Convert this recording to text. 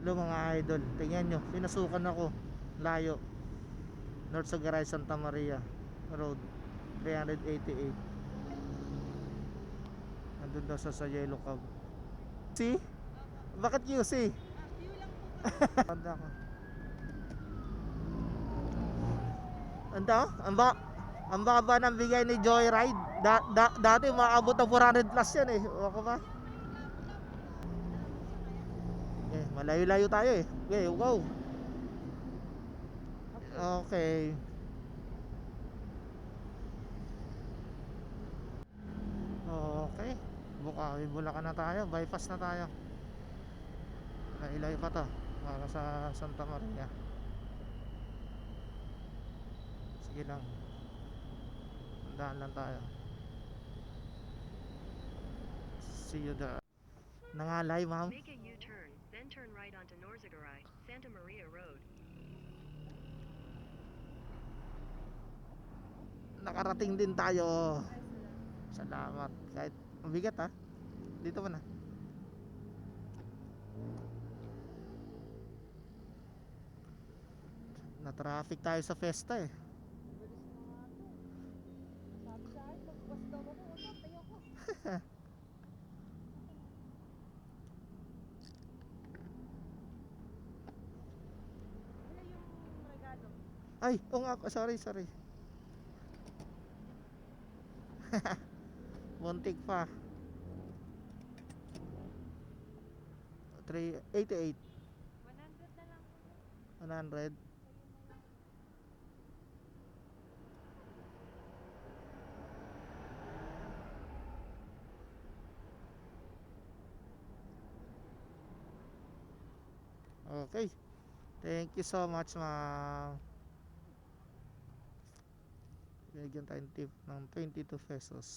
Hello mga idol, tingnan nyo, pinasukan ako. Layo, North Sagaray, Santa Maria Road 388. Nandun daw sa Yellow Cab. See? Bakit QC? Tanda ko. Ang baba ng bigay ni Joyride. Dati maabot ng 400 plus yan eh. O ba? Eh, malayo-layo tayo eh. Okay, go. Okay. Okay. Bukawi, Bulacan na tayo. Bypass na tayo. Layo-layo pa to. Para sa Santa Maria. Sige lang. Tandaan lang tayo. See you there. Nangalay, ma'am. Make a U-turn, then turn right onto Norzagaray, Santa Maria Road. Nakarating din tayo. Salamat. Kahit mabigat ha. Dito mo na. Na-traffic tayo sa Festa eh. Sabi sa akin, magbukas daw ako. Wala, tayo ko. Wala yung regalo. Ay, oo nga, sorry. Muntik pa. 388. 100 na lang po. 100. Okay. Thank you so much, ma'am. Bigyan tayong tip ng 22 pesos.